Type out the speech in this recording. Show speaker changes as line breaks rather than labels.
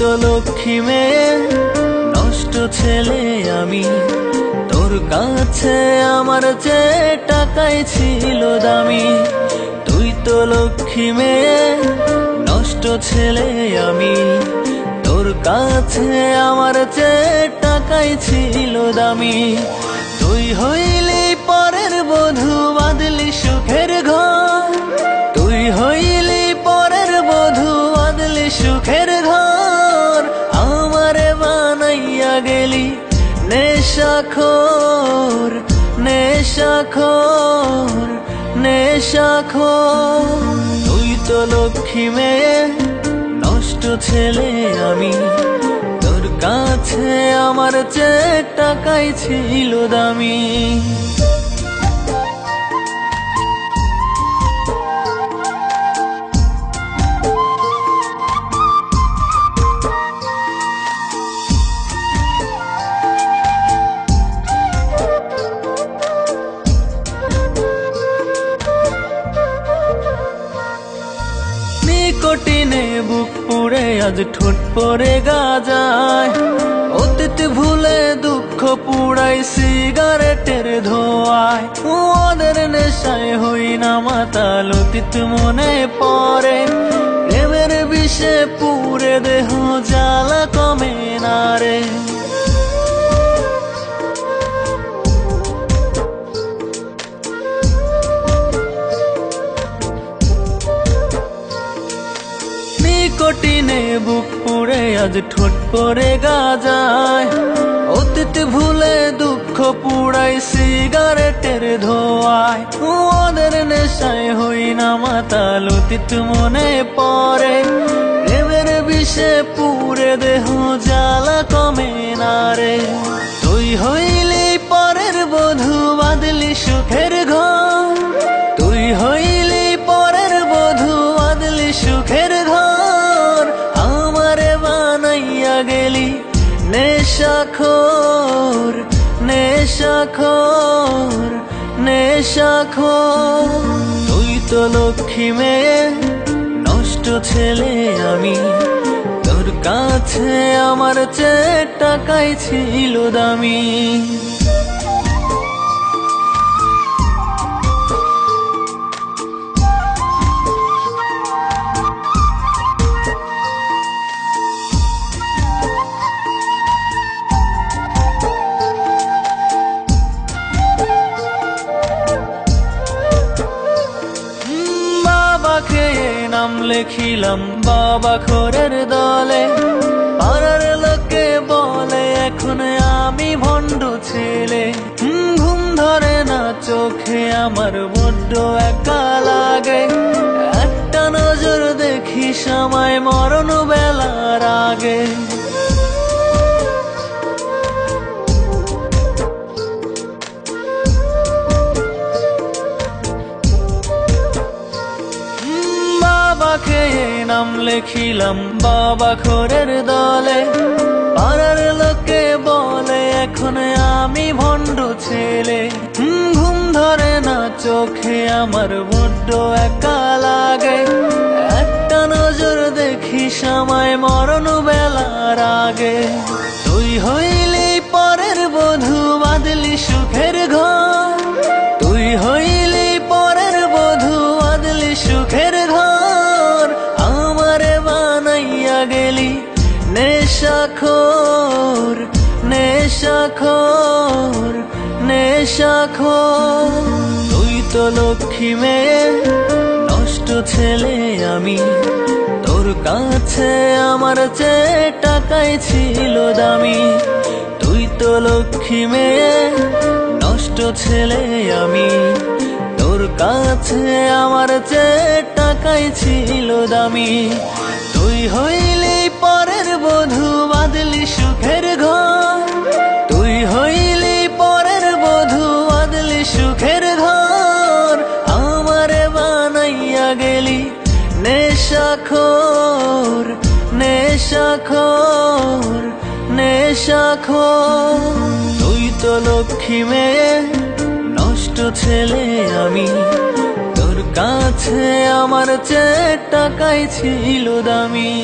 তো লক্ষ্মী মেয়ে নষ্ট ছেলে আমি, তোর কাছে আমার চেয়ে টাকাই ছিল দামি। তুই তো লক্ষ্মী মেয়ে নষ্ট ছেলে আমি, তোর কাছে আমার চেয়ে টাকাই ছিল দামি। তুই হইলি পরের বধূ বাঁধলি সুখের ঘর, তুই হইলি পরের বধূ বাঁধলি সুখের ঘর। আমারে বানাইয়া গেলি নেশাখোর, নেশাখোর, নেশাখোর। তুই তো লক্ষ্মী মেয়ে নষ্ট ছেলে আমি, তোর কাছে আমার চেয়ে টাকাই ছিল দামি। নিকোটিনে বুক পুড়ে আজ ঠোঁট পরে গাজায়, অতীত ভুলে দুঃখ পুড়াই সিগারেটের ধোঁয়ায়। ওদের নেশায় হই না মাতাল, অতীত মনে পড়ে, প্রেমের বিষে পুড়ে দেহ জ্বালা কমে না রে। নিকোটিনে বুক পুড়ে আজ ঠোঁট পরে গাজায়, অতীত ভুলে দুঃখ পুড়াই সিগারেটের ধোঁয়ায়। ওদের নেশায় হই না মাতাল, অতীত মনে পড়ে, প্রেমের বিষে পুড়ে দেহ জ্বালা কমে না রে। তুই হইলি পরের বধূ বাঁধলি সুখের ঘর, তুই হইলি পরের বধূ বাঁধলি সুখের ঘর। আমারে বানাইয়া গেলি নেশাখোর, নেশাখোর, নেশাখোর। তুই তো লক্ষ্মী মেয়ে নষ্ট ছেলে আমি, তোর কাছে আমার চেয়ে টাকাই ছিল দামি। নাম লেখিলাম বাবা খোরের দলে, পাড়ার লোকে বলে এখন আমি ভণ্ড ছেলে। ঘুম ধরে না চোখে আমার বড্ড একা লাগে, একটা নজর দেখি সময় মরণ বেলার আগে। নাম লেখিলাম বাবা খোরের দলে, পাড়ার লোকে বলে এখন আমি ভণ্ড ছেলে। ঘুম ধরে না চোখে আমার বড্ড একা লাগে, একটা নজর দেখি সময় মরণ বেলার আগে। তুই হইলি পরের বধূ বাঁধলি সুখের ঘর, তুই হইলি পরের বধূ বাঁধলি সুখের ঘর। আমারে বানাইয়া গেলি নেশাখোর, নেশাখোর, নেশাখোর। তুই তো লক্ষ্মী মেয়ে নষ্ট ছেলে আমি, তোর কাছে আমার চেয়ে টাকাই ছিল দামি। তুই তো লক্ষ্মী মেয়ে নষ্ট ছেলে আমি, তোর কাছে আমার চেয়ে টাকাই ছিল দামি। তুই হইলি পরের বধূ বাঁধলি সুখের ঘর, তুই হইলি পরের বধূ বাঁধলি সুখের ঘর। আমারে বানাইয়া গেলি নেশাখোর, নেশাখোর, নেশাখোর। তুই তো লক্ষ্মী মেয়ে নষ্ট ছেলে আমি, তোর কাছে আমার চেয়ে টাকাই ছিল দামি।